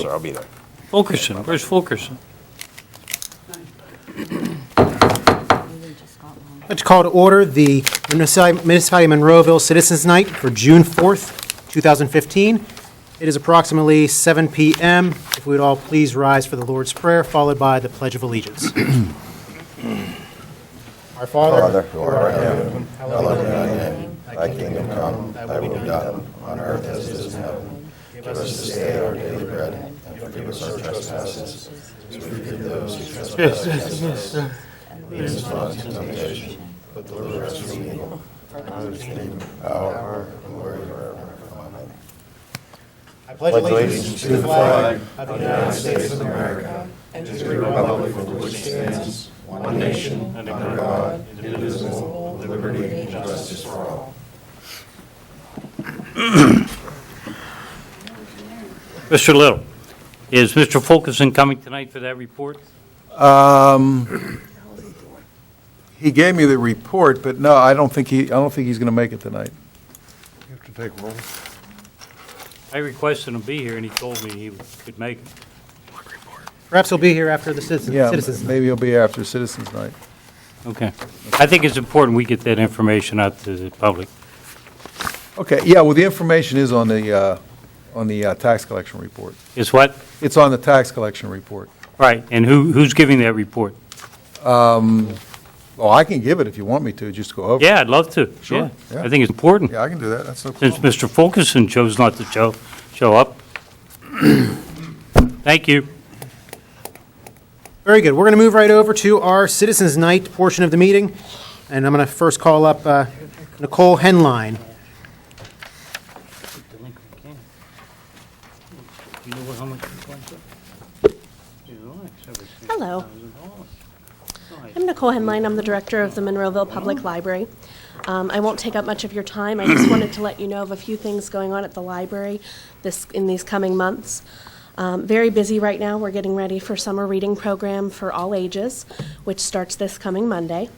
Sir, I'll be there. Fulkerson, where's Fulkerson? I'd call to order the Municipality of Monroeville Citizens Night for June 4th, 2015. It is approximately 7 p.m. If we would all please rise for the Lord's Prayer, followed by the Pledge of Allegiance. Our Father, who art in heaven, hallowed be thy name. Thy kingdom come, thy will be done, on earth as it is in heaven. Give us this day our daily bread, and forgive us our trespasses, as we forgive those who trespass against us. And lead us not into temptation, but deliver us from evil. For thine is the kingdom, power, and glory forever. Amen. I pledge allegiance to the flag of the United States of America and to the republic for which it stands, one nation, under God, indivisible, with liberty and justice for all. Mr. Little, is Mr. Fulkerson coming tonight for that report? He gave me the report, but no, I don't think he's going to make it tonight. You have to take roll. I requested him to be here, and he told me he could make it. Perhaps he'll be here after the Citizens Yeah, Night. maybe he'll be after Citizens Night. Okay. I think it's important we get that information out to the public. Okay, yeah, well, the information is on the tax collection report. Is what? It's on the tax collection report. Right, and who's giving that report? Well, I can give it if you want me to, just go over it. Yeah, I'd love to. Sure, yeah. I think it's important, Yeah, I can do that, that's no since problem. Mr. Fulkerson chose not to show up. Thank you. Very good. We're going to move right over to our Citizens Night portion of the meeting. And I'm going to first call up Nicole Henline. Hello. I'm Nicole Henline. I'm the director of the Monroeville Public Library. I won't take up much of your time. I just wanted to let you know of a few things going on at the library in these coming months. Very busy right now. We're getting ready for summer reading program for all ages, which starts this coming Monday.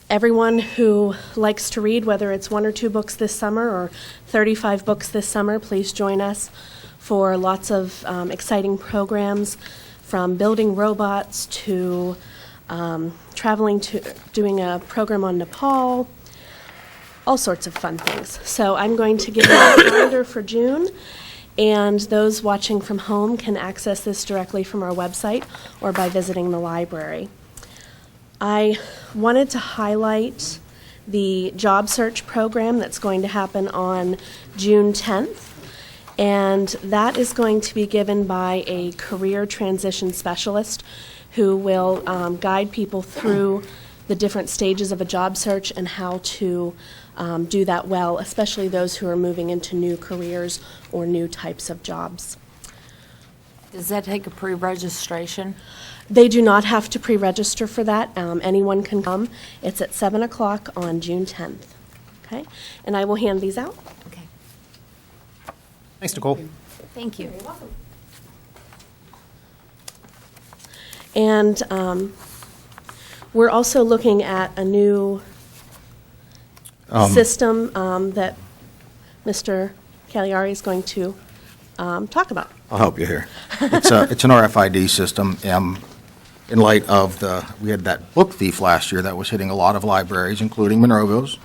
Everyone who likes to read, whether it's 1 or 2 books this summer or 35 books this summer, please join us for lots of exciting programs, from building robots to traveling to doing a program on Nepal, all sorts of fun things. So I'm going to give you a calendar for June, and those watching from home can access this directly from our website or by visiting the library. I wanted to highlight the job search program that's going to happen on June 10th. And that is going to be given by a career transition specialist who will guide people through the different stages of a job search and how to do that well, especially those who are moving into new careers or new types of jobs. Does that take a pre-registration? They do not have to pre-register for that. Anyone can come. It's at 7 o'clock on June 10th. Okay? And I will hand these out. Okay. Thanks, Nicole. Thank you. And we're also looking at a new system that Mr. Cagliari is going to talk about. I'll help you here. It's an RFID system. In light of we had that book thief last year that was hitting a lot of libraries, including Monroeville's.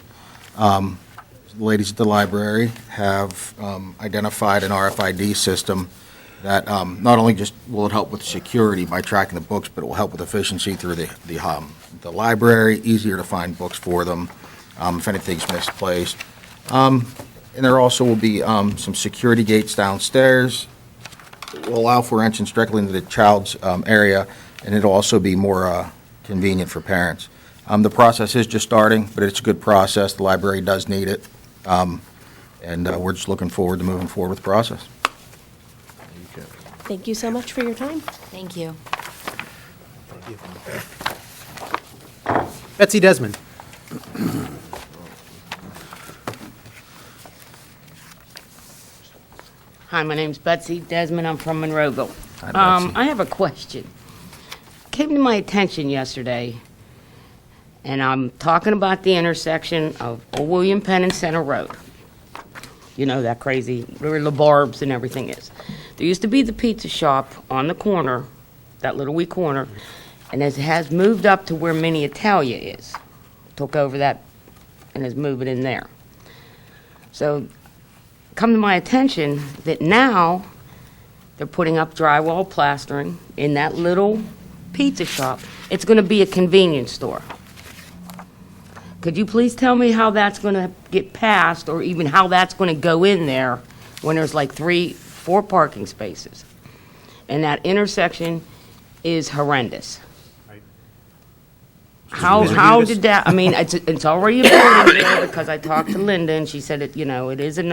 The ladies at the library have identified an RFID system that not only just will it help with security by tracking the books, but it will help with efficiency through the library, easier to find books for them if anything's misplaced. And there also will be some security gates downstairs. It will allow for entrance directly into the child's area, and it'll also be more convenient for parents. The process is just starting, but it's a good process. The library does need it. And we're just looking forward to moving forward with the process. Thank you so much for your time. Thank you. Betsy Desmond. Hi, my name's Betsy Desmond. I'm from Monroeville. Hi, Betsy. I have a question. Came to my attention yesterday, and I'm talking about the intersection of Old William Penn and Center Road. You know, that crazy, where the barbs and everything is. There used to be the pizza shop on the corner, that little wee corner, and it has moved up to where Mini Italia is. Took over that and is moving in there. So, come to my attention that now they're putting up drywall plastering in that little pizza shop. It's going to be a convenience store. Could you please tell me how that's going to get passed, or even how that's going to go in there when there's like 4 parking spaces? And that intersection is horrendous. How did that, I mean, it's already a building there, because I talked to Linda, and she said it, it isn't,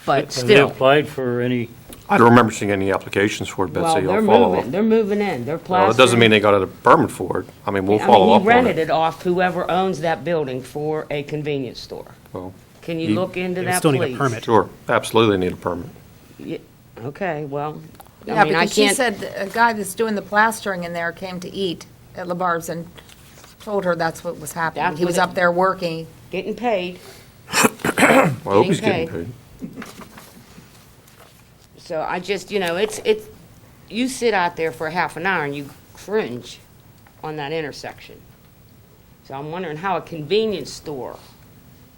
but Have they still. applied for any, I don't remember seeing any applications for it, Well, Betsy. they're I'll follow moving, up. they're moving in, they're plastering. Well, it doesn't mean they got a permit for it. I mean, we'll follow up he on rented it. it off whoever owns that building for a convenience store. Well, Can you look into They that, still please? need a permit. sure, absolutely need a permit. Okay, well, Yeah, I mean, I because she can't, said a guy that's doing the plastering in there came to eat at LaBarb's and told her that's what was happening. That's He what was it- up there working. getting paid. Well, I hope he's Getting getting paid. paid. So I just, it's, you sit out there for half an hour and you cringe on that intersection. So I'm wondering how a convenience store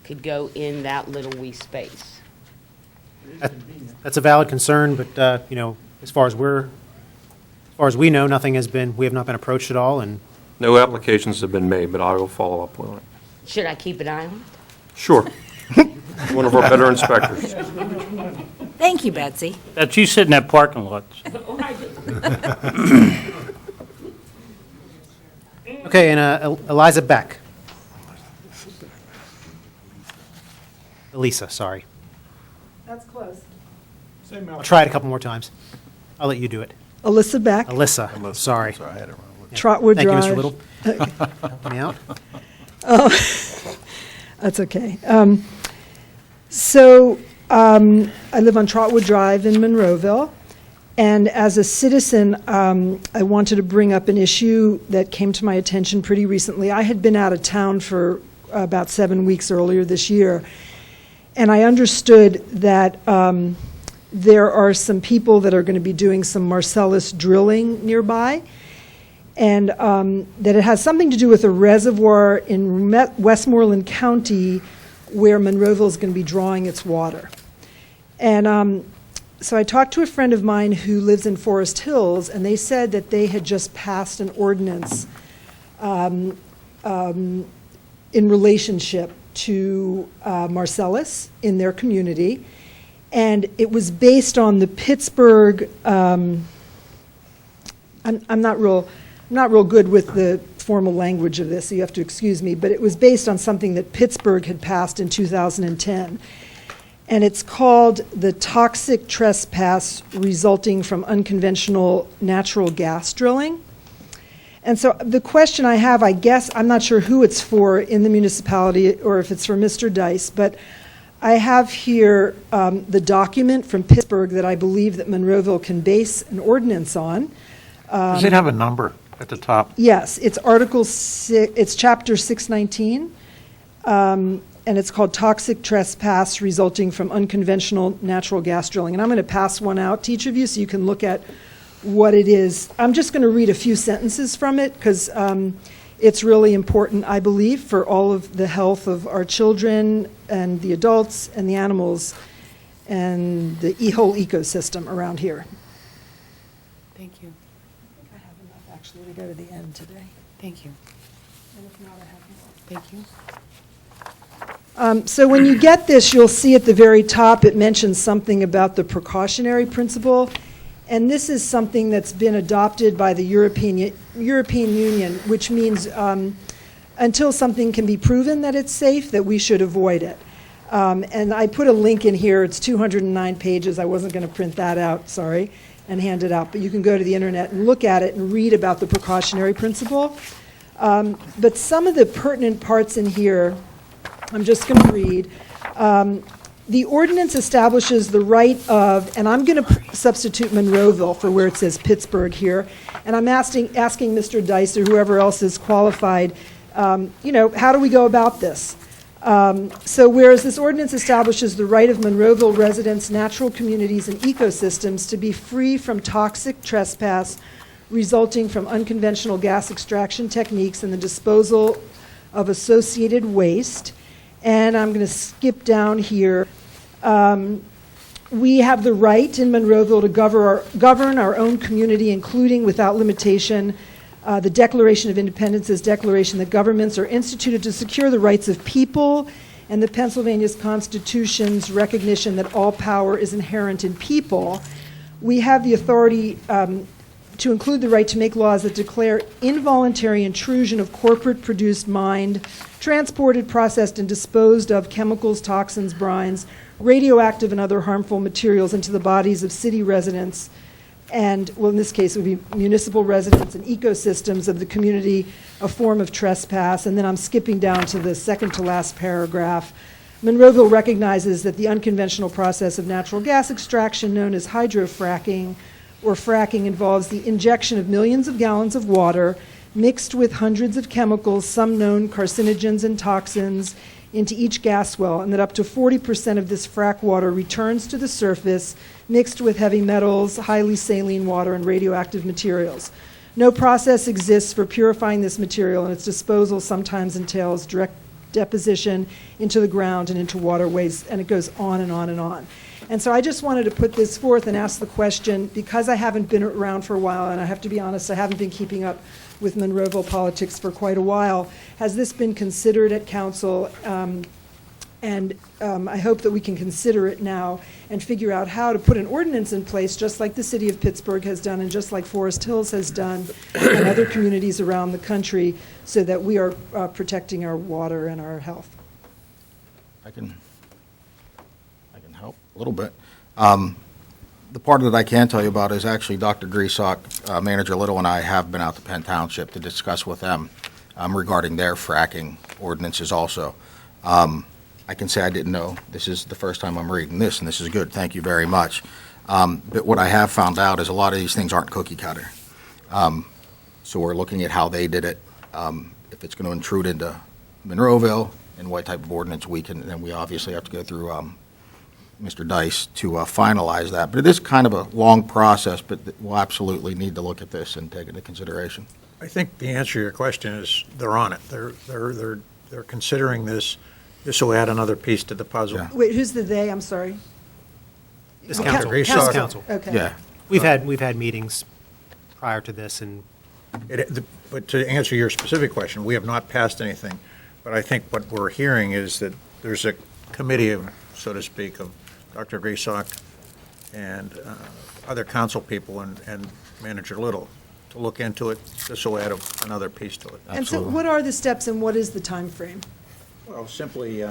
could go in that little wee space. That's a valid concern, but, as far as we know, we have not been approached at all, and No applications have been made, but I will follow up on it. Should I keep an eye on it? Sure. One of our better inspectors. Thank you, Betsy. that you sit in that parking lot. Okay, and Eliza Beck. Elisa, sorry. That's close. I'll try it a couple more times. I'll let you do it. Alyssa Beck, Alyssa, sorry. Trotwood Thank you, Drive. Mr. Little. Help me out. That's okay. I live on Trotwood Drive in Monroeville, and as a citizen, I wanted to bring up an issue that came to my attention pretty recently. I had been out of town for about 7 weeks earlier this year, and I understood that there are some people that are going to be doing some Marcellus drilling nearby, and that it has something to do with a reservoir in Westmoreland County where Monroeville is going to be drawing its water. And so I talked to a friend of mine who lives in Forest Hills, and they said that they had just passed an ordinance in relationship to Marcellus in their community, and it was based on the Pittsburgh, I'm not real good with the formal language of this, so you have to excuse me, but it was based on something that Pittsburgh had passed in 2010. And it's called the toxic trespass resulting from unconventional natural gas drilling. And so the question I have, I guess, I'm not sure who it's for in the municipality or if it's for Mr. Dice, but I have here the document from Pittsburgh that I believe that Monroeville can base an ordinance on. Does it have a number at the top? Yes, it's it's chapter 619, and it's called Toxic Trespass Resulting from Unconventional Natural Gas Drilling. And I'm going to pass one out to each of you so you can look at what it is. I'm just going to read a few sentences from it because it's really important, I believe, for all of the health of our children and the adults and the animals and the whole ecosystem around here. Thank you. I have enough actually to go to the end today. Thank you. And if not, I have more. Thank you. So when you get this, you'll see at the very top, it mentions something about the precautionary principle. And this is something that's been adopted by the European Union, which means until something can be proven that it's safe, that we should avoid it. And I put a link in here. It's 209 pages. I wasn't going to print that out, sorry, and hand it out. But you can go to the internet and look at it and read about the precautionary principle. But some of the pertinent parts in here, I'm just going to read. The ordinance establishes the right of, and I'm going to substitute Monroeville for where it says Pittsburgh here, and I'm asking Mr. Dice or whoever else is qualified, how do we go about this? So whereas this ordinance establishes the right of Monroeville residents, natural communities, and ecosystems to be free from toxic trespass resulting from unconventional gas extraction techniques and the disposal of associated waste. And I'm going to skip down here. We have the right in Monroeville to govern our own community, including without limitation the Declaration of Independence's declaration that governments are instituted to secure the rights of people, and the Pennsylvania's Constitution's recognition that all power is inherent in people. We have the authority to include the right to make laws that declare involuntary intrusion of corporate-produced mined, transported, processed, and disposed of chemicals, toxins, brines, radioactive and other harmful materials into the bodies of city residents, and, well, in this case, it would be municipal residents and ecosystems of the community, a form of trespass. And then I'm skipping down to the second to last paragraph. Monroeville recognizes that the unconventional process of natural gas extraction known as hydrofracking or fracking involves the injection of millions of gallons of water mixed with hundreds of chemicals, some known carcinogens and toxins, into each gas well, and that up to 40% of this frack water returns to the surface mixed with heavy metals, highly saline water, and radioactive materials. No process exists for purifying this material, and its disposal sometimes entails direct deposition into the ground and into waterways, and it goes on and on and on. And so I just wanted to put this forth and ask the question, because I haven't been around for a while, and I have to be honest, I haven't been keeping up with Monroeville politics for quite a while. Has this been considered at council? I hope that we can consider it now and figure out how to put an ordinance in place, just like the city of Pittsburgh has done and just like Forest Hills has done and other communities around the country, so that we are protecting our water and our health. I can help a little bit. The part that I can tell you about is actually Dr. Griesok, Manager Little, and I have been out to Penn Township to discuss with them regarding their fracking ordinances also. I can say I didn't know. This is the first time I'm reading this, and this is good. Thank you very much. But what I have found out is a lot of these things aren't cookie cutter. So we're looking at how they did it. If it's going to intrude into Monroeville and what type of ordinance we can, then we obviously have to go through Mr. Dice to finalize that. But it is kind of a long process, but we'll absolutely need to look at this and take it into consideration. I think the answer to your question is they're on it. They're considering this. This will add another piece to the puzzle. Yeah. Wait, who's the they? I'm sorry. This council. Griesok. This council. Okay. Yeah. We've had meetings prior to this, and But to answer your specific question, we have not passed anything. But I think what we're hearing is that there's a committee of, so to speak, of Dr. Griesok and other council people and Manager Little to look into it. This will add another piece to it. And so what are the steps and what is the time frame? Well, simply,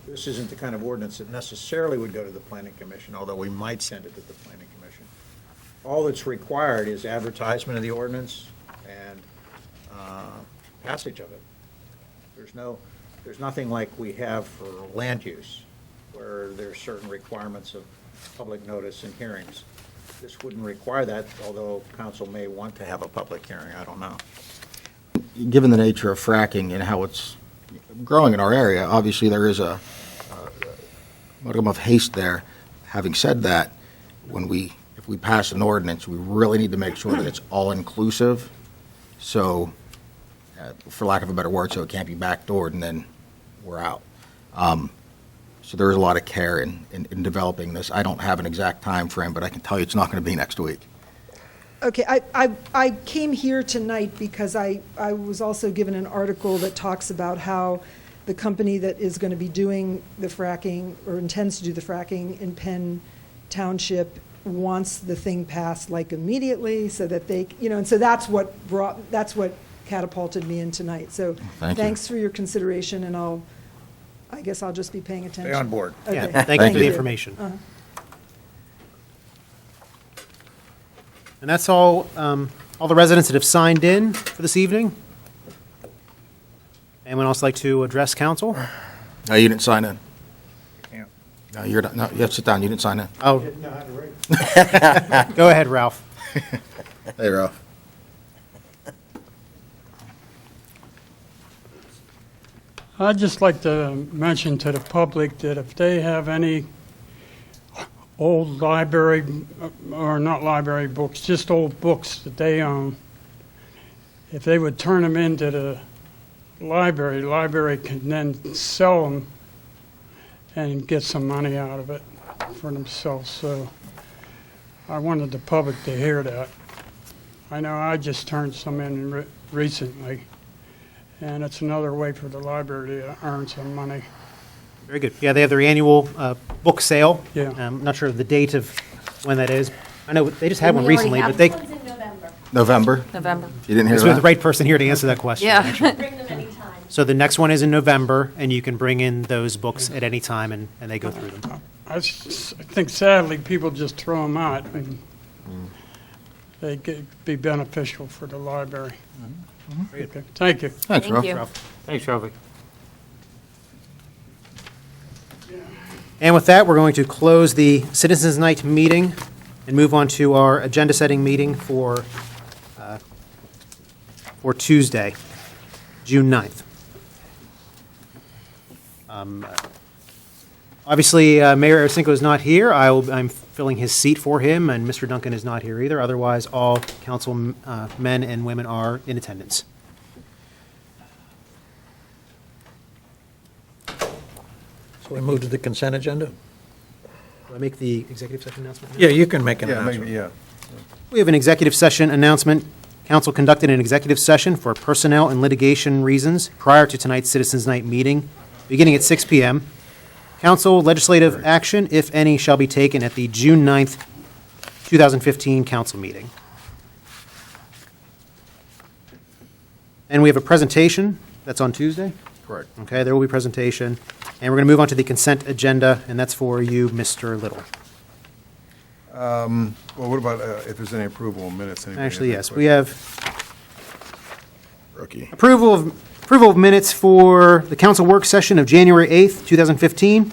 this isn't the kind of ordinance that necessarily would go to the Planning Commission, although we might send it to the Planning Commission. All that's required is advertisement of the ordinance and passage of it. There's nothing like we have for land use, where there's certain requirements of public notice and hearings. This wouldn't require that, although council may want to have a public hearing, I don't know. Given the nature of fracking and how it's growing in our area, obviously there is a modicum of haste there. Having said that, if we pass an ordinance, we really need to make sure that it's all-inclusive, so, for lack of a better word, so it can't be backdoored and then we're out. So there is a lot of care in developing this. I don't have an exact time frame, but I can tell you it's not going to be next week. Okay, I came here tonight because I was also given an article that talks about how the company that is going to be doing the fracking, or intends to do the fracking in Penn Township, wants the thing passed like immediately, so that they, and so that's what catapulted me in tonight. So thanks for your consideration, and I guess I'll just be paying attention. Stay on board. Okay. yeah, thank you for the information. And that's all the residents that have signed in for this evening. Anyone else like to address council? No, you didn't sign in. Yeah. No, you have to sit down. You didn't sign in. Oh. Go ahead, Ralph. Hey, Ralph. I'd just like to mention to the public that if they have any old library, or not library books, just old books that they own, if they would turn them into the library can then sell them and get some money out of it for themselves. So I wanted the public to hear that. I know I just turned some in recently, and it's another way for the library to earn some money. Very good. Yeah, they have their annual book sale. Yeah. I'm not sure of the date of when that is. I know they just had one Didn't we recently, already but they, have One's in November. November? November. You didn't hear this was the that? right person here to answer that question. Yeah. Bring them anytime. So the next one is in November, and you can bring in those books at any time, and they go through them. I think sadly, people just throw them out, and they could be beneficial for the library. Okay, thank you. Thanks, Thank Ralph. you. Thanks, Ralphie. And with that, we're going to close the Citizens Night meeting and move on to our agenda-setting meeting for Tuesday, June 9th. Obviously, Mayor Aracinko is not here. I'm filling his seat for him, and Mr. Duncan is not here either. Otherwise, all council men and women are in attendance. So we move to the consent agenda? Do I make the executive session announcement now? Yeah, you can make an Yeah, announcement. maybe, yeah. We have an executive session announcement. Council conducted an executive session for personnel and litigation reasons prior to tonight's Citizens Night meeting, beginning at 6 p.m. Council legislative action, if any, shall be taken at the June 9th, 2015 council meeting. And we have a presentation that's on Tuesday. Correct. Okay, there will be a presentation. And we're going to move on to the consent agenda, and that's for you, Mr. Little. Well, what about if there's any approval of minutes? Anybody Actually, have yes, any we have Rookie. approval of minutes for the council work session of January 8th, 2015,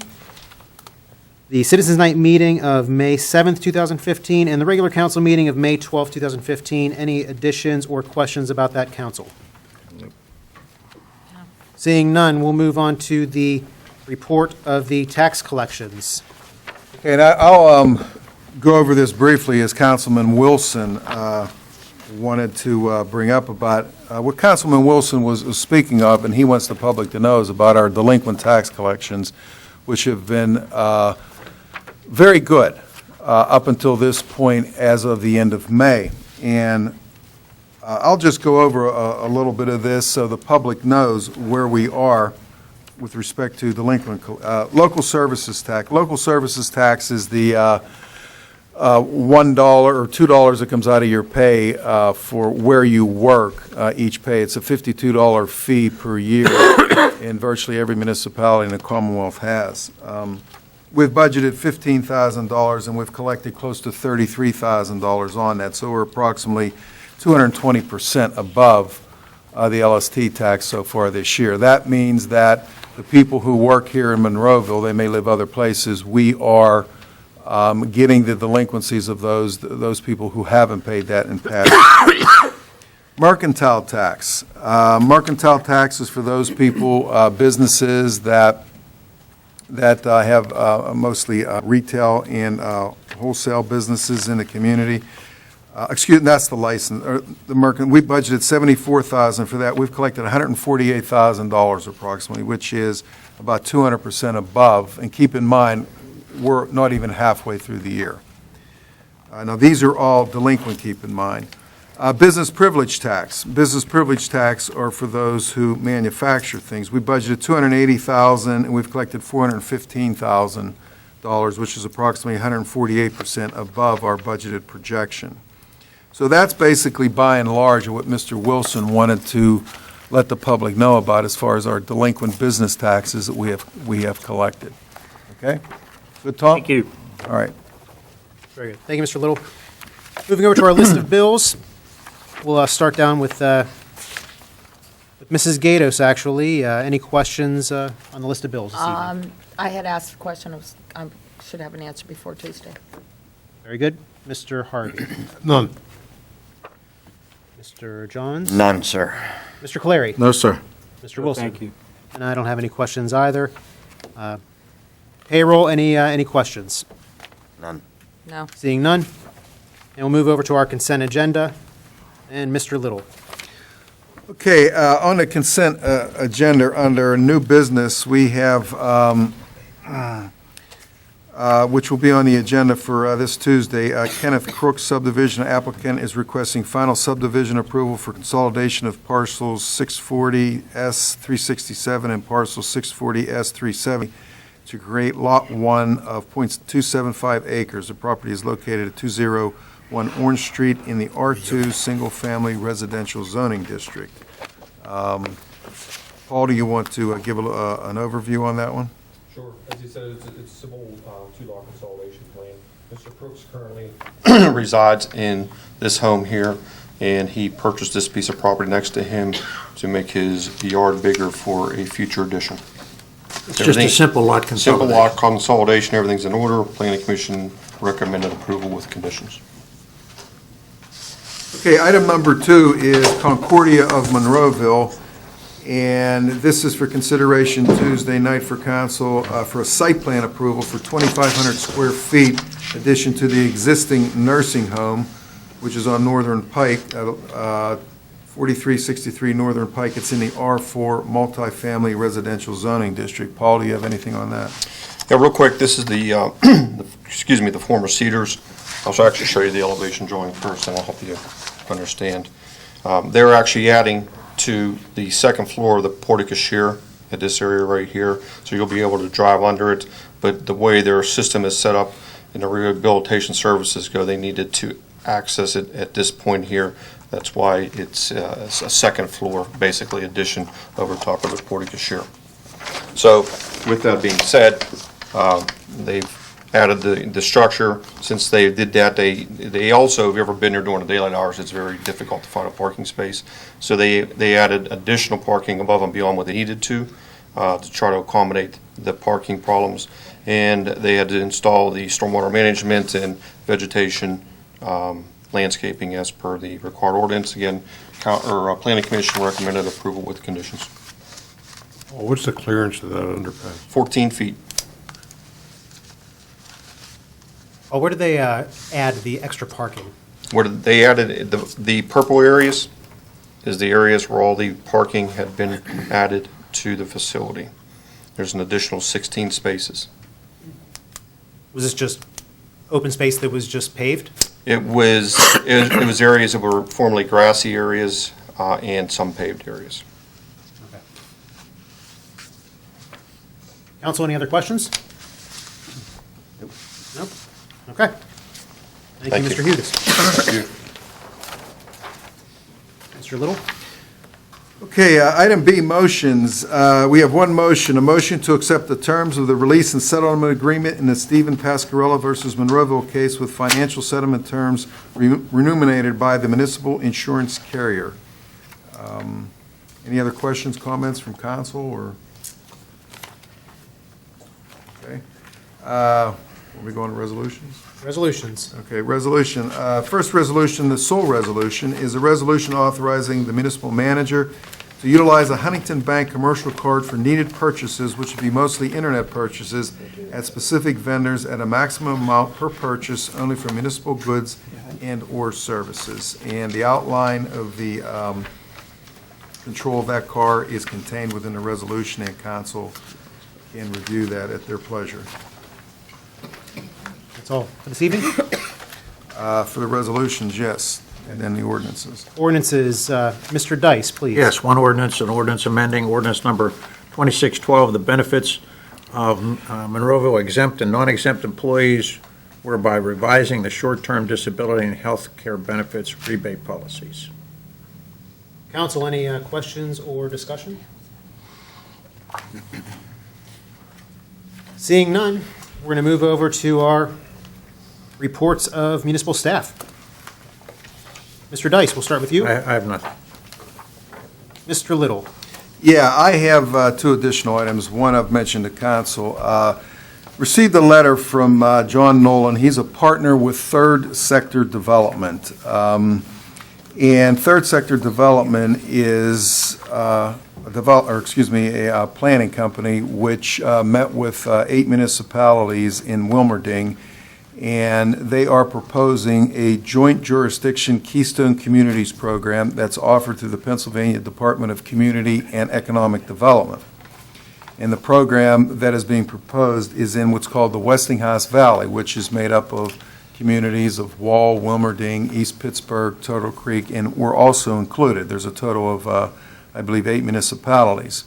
the Citizens Night meeting of May 7th, 2015, and the regular council meeting of May 12th, 2015. Any additions or questions about that council? Seeing none, we'll move on to the report of the tax collections. Okay, and I'll go over this briefly, as Councilman Wilson wanted to bring up about what Councilman Wilson was speaking of, and he wants the public to know, is about our delinquent tax collections, which have been very good up until this point as of the end of May. And I'll just go over a little bit of this so the public knows where we are with respect to delinquent, local services tax. Local services tax is the $1 or $2 that comes out of your pay for where you work each pay. It's a $52 fee per year in virtually every municipality in the Commonwealth has. We've budgeted $15,000 and we've collected close to $33,000 on that, so we're approximately 220% above the LST tax so far this year. That means that the people who work here in Monroeville, they may live other places, we are getting the delinquencies of those people who haven't paid that in past. Mercantile tax. Mercantile tax is for those people, businesses that have mostly retail and wholesale businesses in the community. That's the license, or the mercant. We budgeted $74,000 for that. We've collected $148,000 approximately, which is about 200% above. And keep in mind, we're not even halfway through the year. Now, these are all delinquent, keep in mind. Business privilege tax. Business privilege tax are for those who manufacture things. We budgeted $280,000, and we've collected $415,000, which is approximately 148% above our budgeted projection. So that's basically, by and large, what Mr. Wilson wanted to let the public know about as far as our delinquent business taxes that we have collected. Okay? Good talk? Thank you. All right. Very good. Thank you, Mr. Little. Moving over to our list of bills, we'll start down with Mrs. Gatos, actually. Any questions on the list of bills this evening? I had asked a question, I should have an answer before Tuesday. Very good. Mr. Harvey. None. Mr. Johns? None, sir. Mr. Clary? No, sir. Mr. Wilson? Thank you. And I don't have any questions either. Payroll, any questions? No. Seeing none. And we'll move over to our consent agenda. And Mr. Little. Okay, on the consent agenda, under new business, we have, which will be on the agenda for this Tuesday, Kenneth Crook subdivision applicant is requesting final subdivision approval for consolidation of parcels 640S367 and parcel 640S370 to create Lot 1 of .275 acres. The property is located at 201 Orange Street in the R2 Single Family Residential Zoning District. Paul, do you want to give an overview on that one? Sure. As you said, it's a simple two-lot consolidation plan. Mr. Crooks currently resides in this home here, and he purchased this piece of property next to him to make his yard bigger for a future addition. It's just a simple lot Simple consolidation. lot consolidation, everything's in order. Planning Commission recommended approval with conditions. Okay, item number 2 is Concordia of Monroeville, and this is for consideration Tuesday night for council for a site plan approval for 2,500 square feet addition to the existing nursing home, which is on Northern Pike, 4363 Northern Pike. It's in the R4 multifamily residential zoning district. Paul, do you have anything on that? Yeah, real quick, this is the, the former Cedars. I'll actually show you the elevation drawing first, and I'll help you understand. They're actually adding to the second floor of the porte cochere at this area right here, so you'll be able to drive under it. But the way their system is set up and the rehabilitation services go, they needed to access it at this point here. That's why it's a second floor, basically, addition over top of the porte cochere. So with that being said, they've added the structure. Since they did that, they also, if you've ever been there during the daylight hours, it's very difficult to find a parking space. So they added additional parking above and beyond what they needed to try to accommodate the parking problems. And they had to install the stormwater management and vegetation landscaping as per the required ordinance. Again, Planning Commission recommended approval with conditions. What's the clearance of that underpass? 14 feet. Oh, where did they add the extra parking? Where they added, the purple areas is the areas where all the parking had been added to the facility. There's an additional 16 spaces. Was this just open space that was just paved? It was areas that were formerly grassy areas and some paved areas. Okay. Council, any other questions? Nope. Okay. Thank you, Mr. Hughes. Thank you. Mr. Little? Okay, item B, motions. We have one motion, a motion to accept the terms of the release and settlement agreement in the Stephen Pascarella versus Monroeville case with financial settlement terms remunerated by the municipal insurance carrier. Any other questions, comments from council, or? Okay. Will we go on to resolutions? Resolutions. Okay, resolution. First resolution, the sole resolution, is a resolution authorizing the municipal manager to utilize a Huntington Bank commercial card for needed purchases, which would be mostly internet purchases, at specific vendors at a maximum amount per purchase only for municipal goods and/or services. And the outline of the control of that car is contained within the resolution, and council can review that at their pleasure. That's all for this evening. For the resolutions, yes, and then the ordinances. Ordinances, Mr. Dice, please. Yes, one ordinance, an ordinance amending ordinance number 2612, the benefits of Monroeville exempt and non-exempt employees, whereby revising the short-term disability and health care benefits rebate policies. Council, any questions or discussion? Seeing none, we're going to move over to our reports of municipal staff. Mr. Dice, we'll start with you. I have nothing. Mr. Little. Yeah, I have two additional items. One I've mentioned to council. Received a letter from John Nolan. He's a partner with Third Sector Development. And Third Sector Development is planning company, which met with 8 municipalities in Wilmerding, and they are proposing a joint jurisdiction Keystone Communities program that's offered through the Pennsylvania Department of Community and Economic Development. And the program that is being proposed is in what's called the Westinghouse Valley, which is made up of communities of Wall, Wilmerding, East Pittsburgh, Turtle Creek, and we're also included. There's a total of, I believe, 8 municipalities.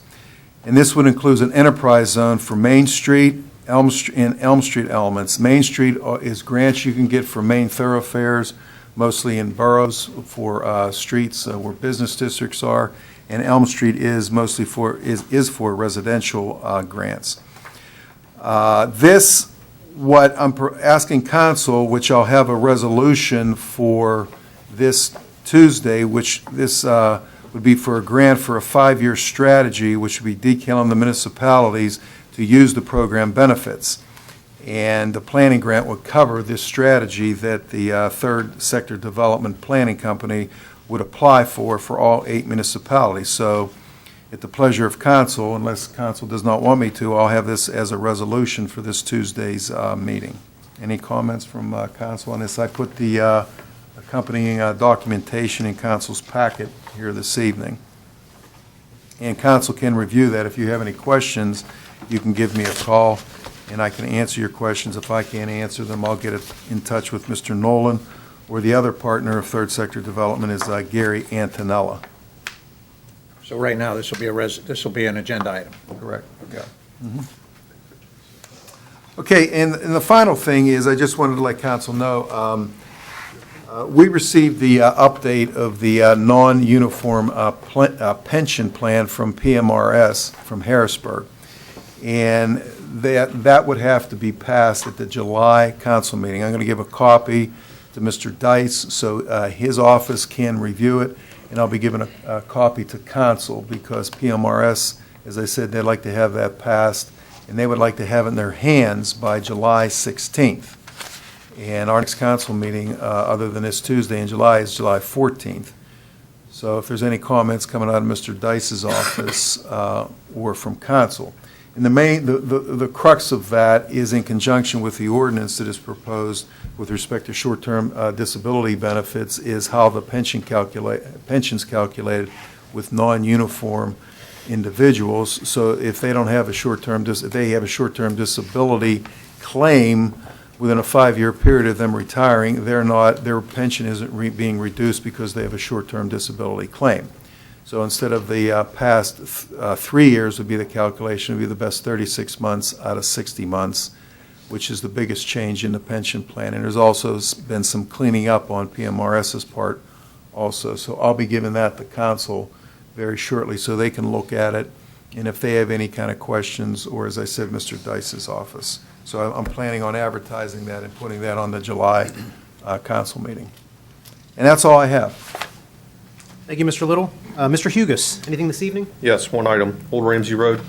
And this would include an enterprise zone for Main Street, Elm Street elements. Main Street is grants you can get for main thoroughfares, mostly in boroughs for streets where business districts are, and Elm Street is mostly for residential grants. What I'm asking council, which I'll have a resolution for this Tuesday, which this would be for a grant for a 5-year strategy, which would be detailing the municipalities to use the program benefits. And the planning grant would cover this strategy that the Third Sector Development Planning Company would apply for all 8 municipalities. So at the pleasure of council, unless council does not want me to, I'll have this as a resolution for this Tuesday's meeting. Any comments from council on this? I put the accompanying documentation in council's packet here this evening. And council can review that. If you have any questions, you can give me a call, and I can answer your questions. If I can't answer them, I'll get in touch with Mr. Nolan, or the other partner of Third Sector Development is Gary Antonella. So right now, this will be an agenda item. Correct, yeah. Okay, and the final thing is, I just wanted to let council know, we received the update of the non-uniform pension plan from PMRS, from Harrisburg. And that would have to be passed at the July council meeting. I'm going to give a copy to Mr. Dice so his office can review it, and I'll be giving a copy to council because PMRS, as I said, they'd like to have that passed, and they would like to have it in their hands by July 16th. And our next council meeting, other than this Tuesday in July, is July 14th. So if there's any comments coming out of Mr. Dice's office or from council. And the crux of that is in conjunction with the ordinance that is proposed with respect to short-term disability benefits, is how the pension's calculated with non-uniform individuals. So if they don't have a short-term, if they have a short-term disability claim within a 5-year period of them retiring, their pension isn't being reduced because they have a short-term disability claim. So instead of the past 3 years would be the calculation, would be the best 36 months out of 60 months, which is the biggest change in the pension plan. And there's also been some cleaning up on PMRS's part also. So I'll be giving that to council very shortly so they can look at it. And if they have any kind of questions, or as I said, Mr. Dice's office. So I'm planning on advertising that and putting that on the July council meeting. And that's all I have. Thank you, Mr. Little. Mr. Hugus, anything this evening? Yes, one item, Old Ramsey Road.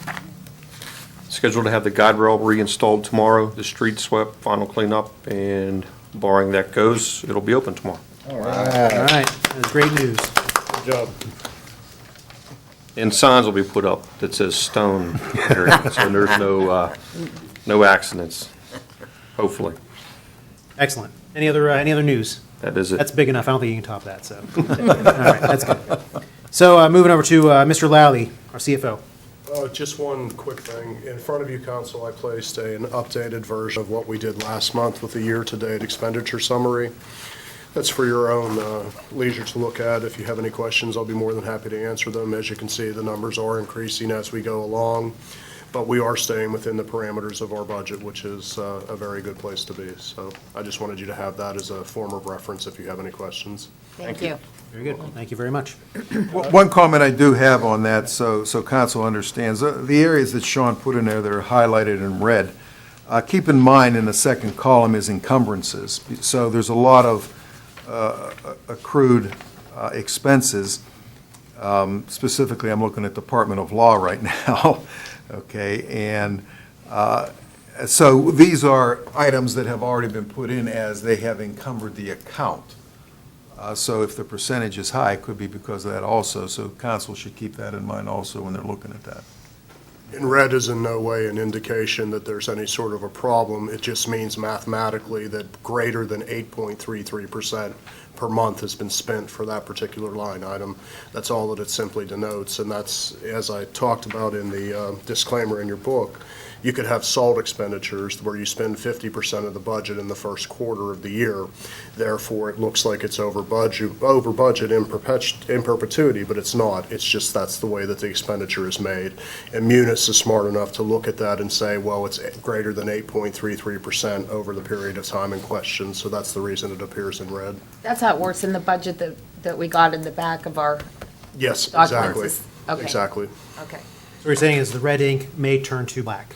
Scheduled to have the guide rail reinstalled tomorrow, the street swept, final cleanup, and barring that goes, it'll be open tomorrow. All right, that's great news. Good job. And signs will be put up that says stone area, so there's no accidents, hopefully. Excellent. Any other news? That is it. That's big enough. I don't think you can top that, so. All right, that's good. So moving over to Mr. Lally, our CFO. Just one quick thing. In front of you, council, I placed an updated version of what we did last month with the year-to-date expenditure summary. That's for your own leisure to look at. If you have any questions, I'll be more than happy to answer them. As you can see, the numbers are increasing as we go along, but we are staying within the parameters of our budget, which is a very good place to be. So I just wanted you to have that as a form of reference if you have any questions. Thank you. Very good. Thank you very much. One comment I do have on that, so council understands, the areas that Sean put in there that are highlighted in red, keep in mind in the second column is encumbrances. So there's a lot of accrued expenses. Specifically, I'm looking at Department of Law right now. Okay, and so these are items that have already been put in as they have encumbered the account. So if the percentage is high, it could be because of that also. So council should keep that in mind also when they're looking at that. And red is in no way an indication that there's any sort of a problem. It just means mathematically that greater than 8.33% per month has been spent for that particular line item. That's all that it simply denotes, and that's, as I talked about in the disclaimer in your book, you could have SALT expenditures where you spend 50% of the budget in the first quarter of the year. Therefore, it looks like it's over budget in perpetuity, but it's not. It's just that's the way that the expenditure is made. And Munis is smart enough to look at that and say, well, it's greater than 8.33% over the period of time in question, so that's the reason it appears in red. That's how it works in the budget that we got in the back of our Yes, documents. exactly. Okay. Exactly. Okay. So what you're saying is the red ink may turn to black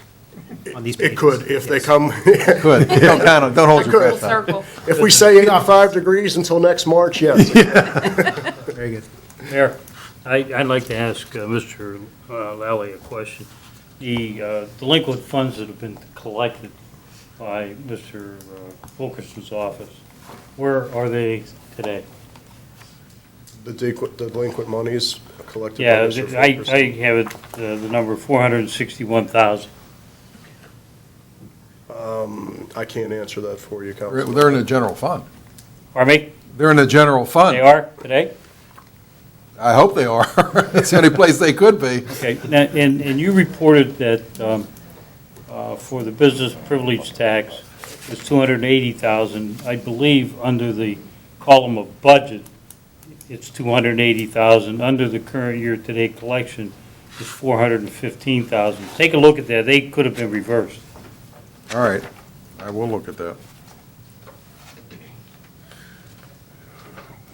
on these pages? It could, if they Yes. come, Good. Don't count on, don't hold your Full breath. circle. if we say 85 degrees until next March, yes. Very good. Mayor, I'd like to ask Mr. Lally a question. The delinquent funds that have been collected by Mr. Fulkerson's office, where are they today? The delinquent monies collected by Yeah, Mr. I Fulkerson. have it, the number 461,000. I can't answer that for you, Councilman. They're in the general fund. Pardon me? They're in the general fund. They are today? I hope they are. It's the only place they could be. Okay, now, and you reported that for the business privilege tax, it's 280,000. I believe under the column of budget, it's 280,000. Under the current year-to-date collection, it's 415,000. Take a look at that. They could have been reversed. All right, I will look at that.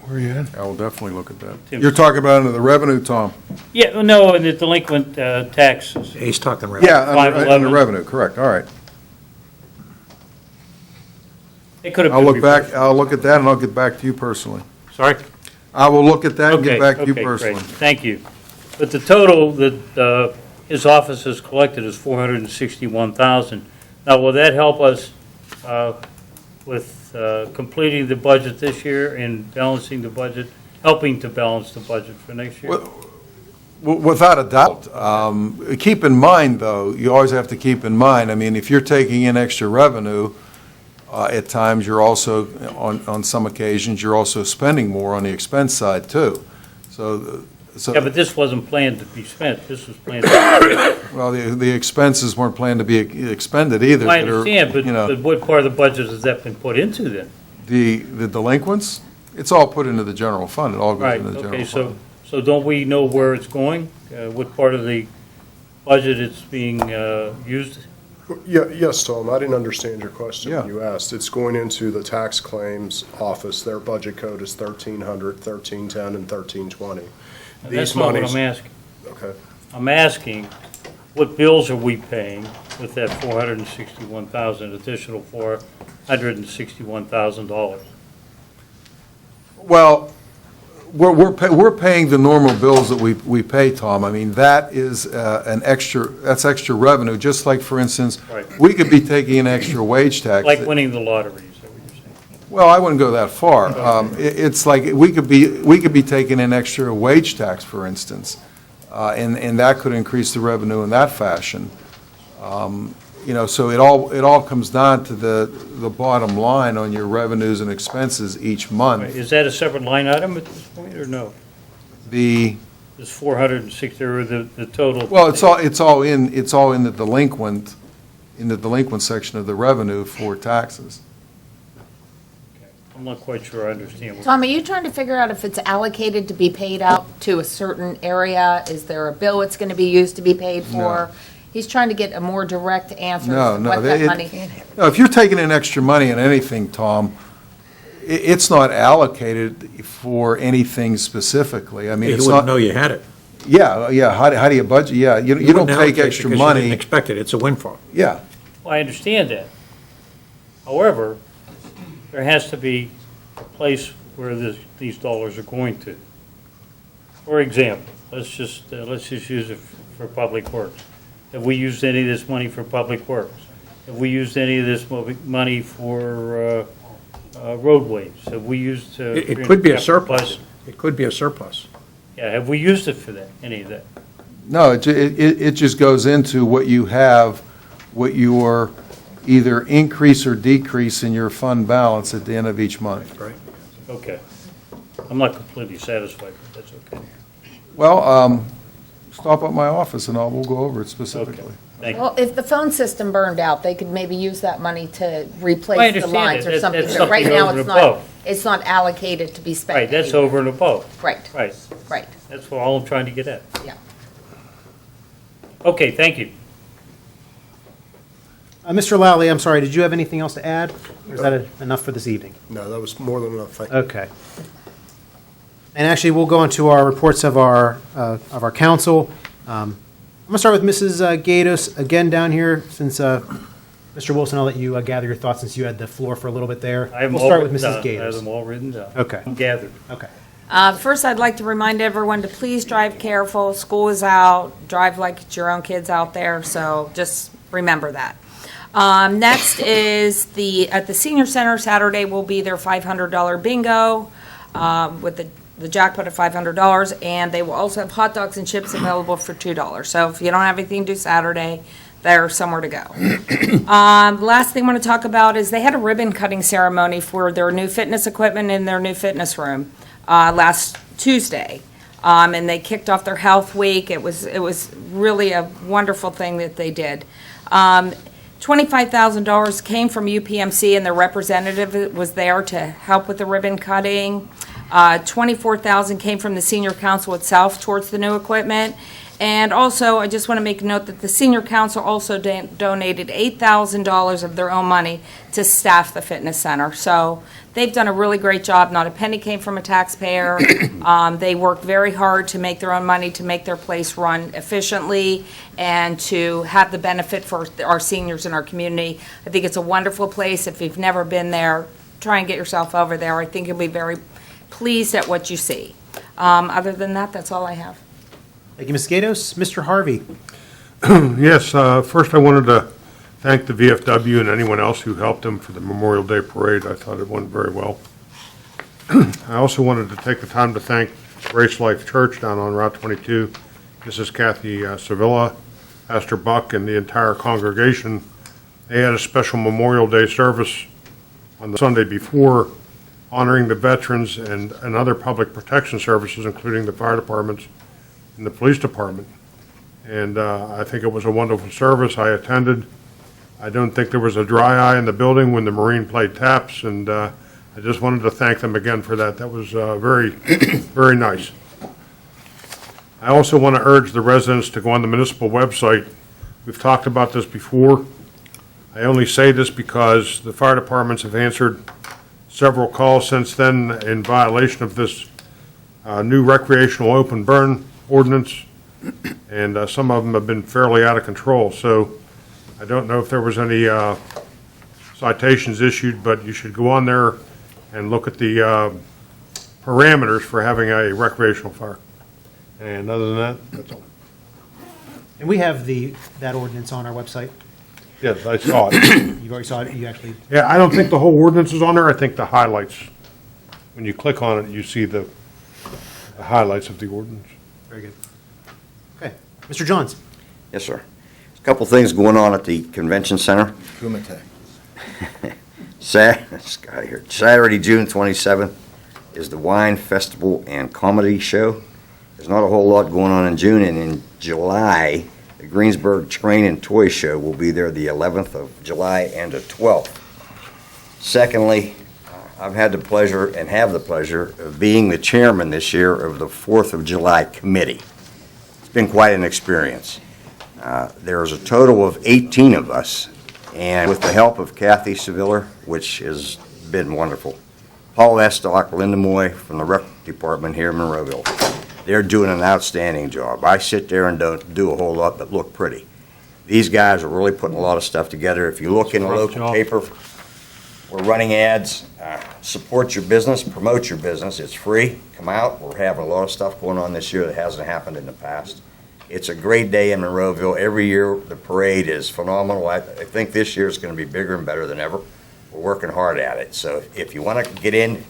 Where are you at? I will definitely look at that. Tim. You're talking about under the revenue, Tom? Yeah, no, and the delinquent taxes. He's talking revenue. Yeah, under 511. revenue, correct, all right. They could have I'll been look back, reversed. I'll look at that and I'll get back to you personally. Sorry? I will look at that and Okay, get back to you okay, great. personally. Thank you. But the total that his office has collected is 461,000. Now, will that help us with completing the budget this year and balancing the budget, helping to balance the budget for next year? Without a doubt. Keep in mind, though, you always have to keep in mind, I mean, if you're taking in extra revenue, at times, you're also, on some occasions, you're also spending more on the expense side, too. So, Yeah, but this wasn't planned to be spent. This was planned to well, the expenses weren't planned to be expended either. I that are, understand, you know, but what part of the budget has that been put into then? The delinquents, it's all put into the general fund. It all goes Right, into the general okay, fund. so don't we know where it's going? What part of the budget it's being used? Yeah, yes, Tom, I didn't understand your question when Yeah. you asked. It's going into the tax claims office. Their budget code is 1300, 1310, and 1320. That's These not what monies. I'm asking. Okay. I'm asking, what bills are we paying with that 461,000, additional $461,000? Well, we're paying the normal bills that we pay, Tom. I mean, that is that's extra revenue, just like, for instance, Right. we could be taking in extra wage tax. Like winning the lottery, is that what you're saying? Well, I wouldn't go that far. It's like, we could be taking in extra wage tax, for instance, and that could increase the revenue in that fashion. You know, so it all comes down to the bottom line on your revenues and expenses each month. Is that a separate line item at this point, or no? The, This 460, or the total? well, it's all in the delinquent section of the revenue for taxes. I'm not quite sure I understand. what- Tom, are you trying to figure out if it's allocated to be paid out to a certain area? Is there a bill it's going to be used to be paid for? He's trying to get a more direct answer No, as to no, what that it- money. No, if you're taking in extra money on anything, Tom, it's not allocated for anything specifically. I mean, You it's wouldn't not. know you had it. Yeah, how do you budget? Yeah, you don't wouldn't take allocate extra because you didn't money. expect it. It's a windfall. Yeah, Well, I understand that. However, there has to be a place where these dollars are going to. For example, let's just use it for public works. Have we used any of this money for public works? Have we used any of this money for roadways? Have we used? It could be a surplus. budget? It could be a surplus. Yeah, have we used it for that, any of that? No, it just goes into what you have, what your either increase or decrease in your fund balance at the end of each month. Right. Okay. I'm not completely satisfied, but that's okay. Well, stop at my office and we'll go over it Okay, specifically. thank you. Well, if the phone system burned out, they could maybe use that money to I replace the understand lines that. or something. That's But right something now, over it's and above. it's not allocated to be spent. Right, that's anywhere. over and above. Right, Right, right, that's all I'm trying to get at. yeah. Okay, thank you. Mr. Lally, I'm sorry, did you have anything else to add? Or is that enough for this evening? No, that was more than enough, thank you. Okay. And actually, we'll go into our reports of our council. I'm going to start with Mrs. Gatos, again down here, since, Mr. Wilson, I'll let you gather your thoughts since you had the floor for a little bit there. I have We'll them all start with written Mrs. down. I have Gatos. them all written down. Okay. I'm gathered. Okay. First, I'd like to remind everyone to please drive careful. School is out. Drive like it's your own kids out there, so just remember that. Next is at the senior center, Saturday will be their $500 bingo with the jackpot of $500, and they will also have hot dogs and chips available for $2. So if you don't have anything to do Saturday, there's somewhere to go. The last thing I want to talk about is they had a ribbon cutting ceremony for their new fitness equipment in their new fitness room last Tuesday. And they kicked off their health week. It was really a wonderful thing that they did. $25,000 came from UPMC, and their representative was there to help with the ribbon cutting. $24,000 came from the senior council itself towards the new equipment. And also, I just want to make a note that the senior council also donated $8,000 of their own money to staff the fitness center. So they've done a really great job. Not a penny came from a taxpayer. They worked very hard to make their own money, to make their place run efficiently, and to have the benefit for our seniors in our community. I think it's a wonderful place. If you've never been there, try and get yourself over there. I think you'll be very pleased at what you see. Other than that, that's all I have. Thank you, Ms. Gatos. Mr. Harvey. Yes, first I wanted to thank the VFW and anyone else who helped them for the Memorial Day Parade. I thought it went very well. I also wanted to take the time to thank Grace Life Church down on Route 22, Mrs. Kathy Sevilla, Pastor Buck, and the entire congregation. They had a special Memorial Day service on the Sunday before, honoring the veterans and other public protection services, including the fire departments and the police department. And I think it was a wonderful service. I attended. I don't think there was a dry eye in the building when the Marine played taps, and I just wanted to thank them again for that. That was very, very nice. I also want to urge the residents to go on the municipal website. We've talked about this before. I only say this because the fire departments have answered several calls since then in violation of this new recreational open burn ordinance, and some of them have been fairly out of control. So I don't know if there was any citations issued, but you should go on there and look at the parameters for having a recreational fire. And other than that, that's all. And we have that ordinance on our website. Yes, I saw it. You've already saw it? You actually, Yeah, I don't think the whole ordinance is on there. I think the highlights, when you click on it, you see the highlights of the ordinance. very good. Okay. Mr. Johns. Yes, sir. There's a couple things going on at the convention center. Kumite. Saturday, June 27th is the Wine Festival and Comedy Show. There's not a whole lot going on in June, and in July, the Greensburg Train and Toy Show will be there the 11th of July and the 12th. Secondly, I've had the pleasure and have the pleasure of being the chairman this year of the 4th of July Committee. It's been quite an experience. There's a total of 18 of us, and with the help of Kathy Sevilla, which has been wonderful, Paul Estock, Linda Moy from the Rec Department here in Monroeville, they're doing an outstanding job. I sit there and don't do a whole lot but look pretty. These guys are really putting a lot of stuff together. If you look in the local paper, we're running ads. Support your business, promote your business. It's free. Come out. We're having a lot of stuff going on this year that hasn't happened in the past. It's a great day in Monroeville. Every year the parade is phenomenal. I think this year is going to be bigger and better than ever. We're working hard at it. So if you want to get in,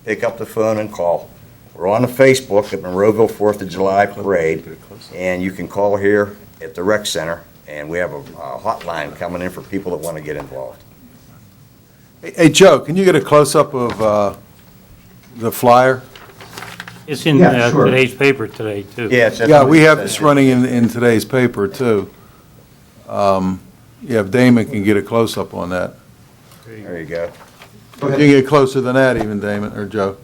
pick up the phone and call. We're on the Facebook at Monroeville 4th of July Parade, and you can call here at the rec center, and we have a hotline coming in for people that want to get involved. Hey, Joe, can you get a close-up of the flyer? It's in Yeah, sure. today's paper today, too. Yeah, we have this running in today's paper, too. Yeah, if Damon can get a close-up on that. There you go. You can get closer than that even, Damon, or Joe.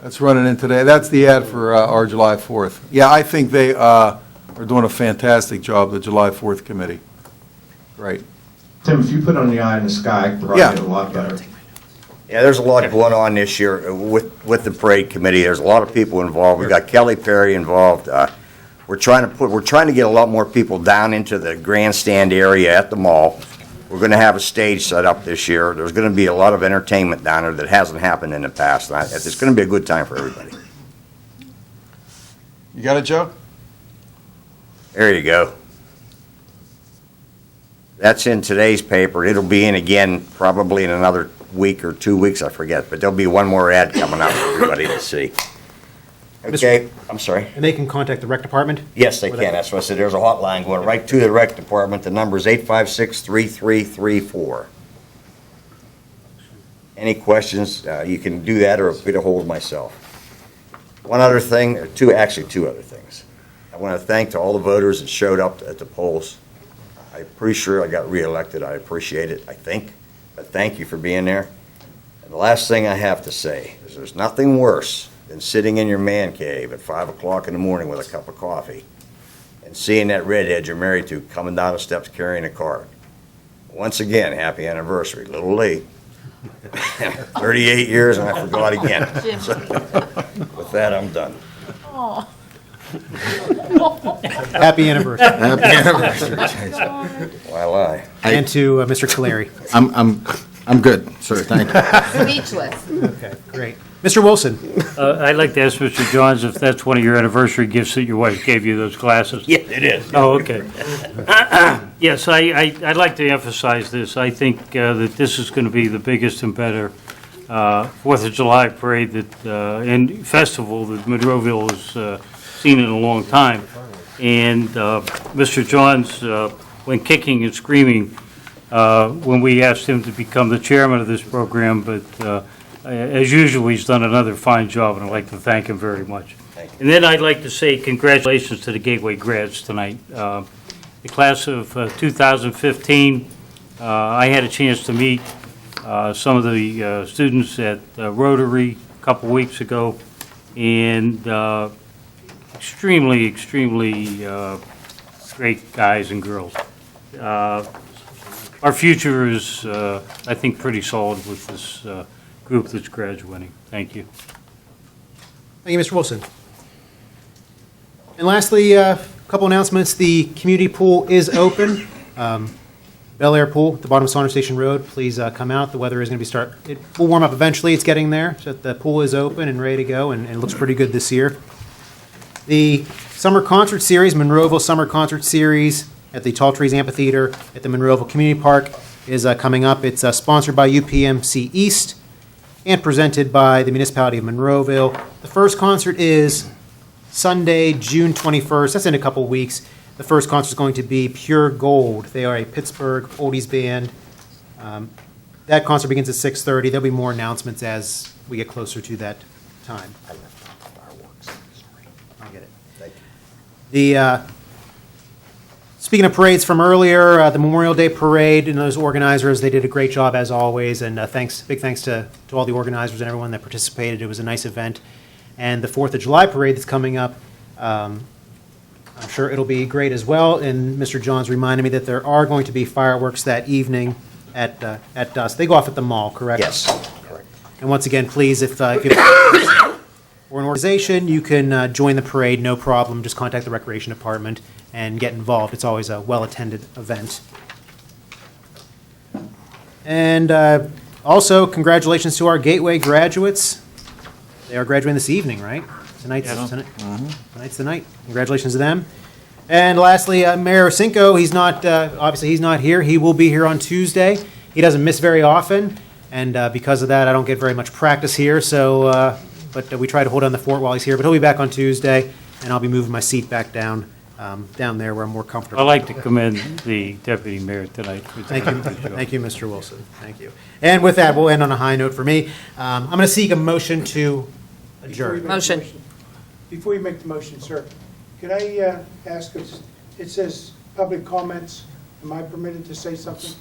That's running in today. That's the ad for our July 4th. Yeah, I think they are doing a fantastic job, the July 4th committee. Great. Tim, if you put on the eye in the sky, probably Yeah. get a lot better. Yeah, there's a lot going on this year with the parade committee. There's a lot of people involved. We've got Kelly Perry involved. We're trying to get a lot more people down into the grandstand area at the mall. We're going to have a stage set up this year. There's going to be a lot of entertainment down there that hasn't happened in the past. And it's going to be a good time for everybody. You got it, Joe? There you go. That's in today's paper. It'll be in again probably in another week or 2 weeks, I forget. But there'll be one more ad coming out for everybody to see. Okay, I'm sorry. And they can contact the rec department? Yes, they can. That's what I said. There's a hotline going right to the rec department. The number is 856-3334. Any questions, you can do that or get a hold of myself. One other thing, or two other things. I want to thank to all the voters that showed up at the polls. I'm pretty sure I got reelected. I appreciate it, I think. But thank you for being there. And the last thing I have to say is there's nothing worse than sitting in your man cave at 5 o'clock in the morning with a cup of coffee and seeing that redhead you're married to coming down the steps carrying a card. Once again, happy anniversary. A little late. 38 years and I forgot again. So, with that, I'm done. Happy anniversary. Happy anniversary. Why lie? And to Mr. Caleri. I'm good, sir, thank you. Speechless. Okay, great. Mr. Wilson? I'd like to ask Mr. Johns if that's one of your anniversary gifts that your wife gave you, those glasses. Yeah, it is. Oh, okay. Yes, I'd like to emphasize this. I think that this is going to be the biggest and better Fourth of July parade and festival that Monroeville has seen in a long time. And Mr. Johns went kicking and screaming when we asked him to become the chairman of this program, but as usual, he's done another fine job, and I'd like to thank him very much. And then I'd like to say congratulations to the Gateway grads tonight. The class of 2015, I had a chance to meet some of the students at Rotary a couple weeks ago, and extremely great guys and girls. Our future is, I think, pretty solid with this group that's graduating. Thank you. Thank you, Mr. Wilson. And lastly, a couple announcements. The community pool is open. Bel Air Pool at the bottom of Saunders Station Road. Please come out. The weather is going to be it will warm up eventually. It's getting there. So the pool is open and ready to go, and it looks pretty good this year. The summer concert series, Monroeville Summer Concert Series at the Tall Trees Amphitheater at the Monroeville Community Park is coming up. It's sponsored by UPMC East and presented by the municipality of Monroeville. The first concert is Sunday, June 21st. That's in a couple weeks. The first concert is going to be Pure Gold. They are a Pittsburgh oldies band. That concert begins at 6:30. There'll be more announcements as we get closer to that time. I left off the fireworks. Sorry. I'll get it. Thank you. The speaking of parades from earlier, the Memorial Day Parade and those organizers, they did a great job as always, and big thanks to all the organizers and everyone that participated. It was a nice event. And the 4th of July Parade that's coming up, I'm sure it'll be great as well. And Mr. Johns reminded me that there are going to be fireworks that evening at dusk. They go off at the mall, correct? Yes, correct. And once again, please, if you or an organization, you can join the parade, no problem. Just contact the Recreation Department and get involved. It's always a well-attended event. And also, congratulations to our Gateway graduates. They are graduating this evening, right? Tonight's the night. Congratulations to them. And lastly, Mayor Cinco, obviously he's not here. He will be here on Tuesday. He doesn't miss very often, and because of that, I don't get very much practice here, so, but we try to hold on the fort while he's here. But he'll be back on Tuesday, and I'll be moving my seat back down there where I'm more comfortable. I'd like to commend the deputy mayor tonight. for Thank you, doing a good job. thank you, Mr. Wilson, thank you. And with that, we'll end on a high note for me. I'm going to seek a motion to adjourn. Motion. Before you make the motion, sir, could I ask, it says public comments, am I permitted to say something?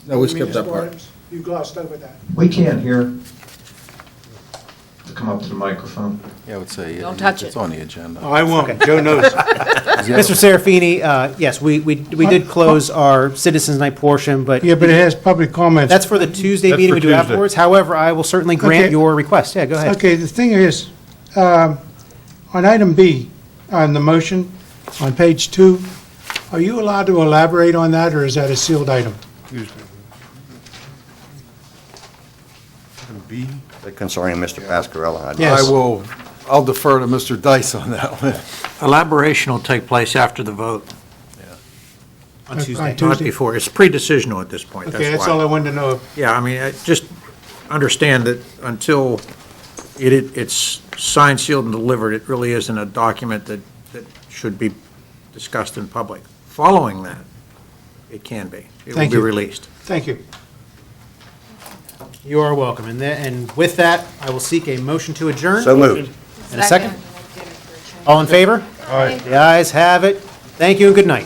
No, we skipped that Municipal part. items? You glossed over that. We can't hear. To come up to the microphone. Yeah, I would say. Don't touch It's it. on the agenda. I won't, Joe knows. Mr. Serafini, yes, we did close our Citizens Night portion, but Yeah, but it has public comments. that's for the Tuesday That's meeting for we do Tuesday. afterwards. However, I will certainly grant Okay. your request. Yeah, go ahead. Okay, the thing is, on item B, on the motion, on page 2, are you allowed to elaborate on that, or is that a sealed item? B? Concerning Mr. Pascarella. Yes. I'll defer to Mr. Dice on that one. Elaboration will take place after the vote, On On Tuesday. not before. It's pre-decisional at this point, Okay, that's all I wanted to know. Yeah, I mean, just understand that until it's signed, sealed, and delivered, it really isn't a document that should be discussed in public. Following that, it can be. It will Thank be you. released. Thank you. You are welcome. And with that, I will seek a motion to adjourn. So moved. And a second? All in favor? Aye. The ayes have it. Thank you and good night.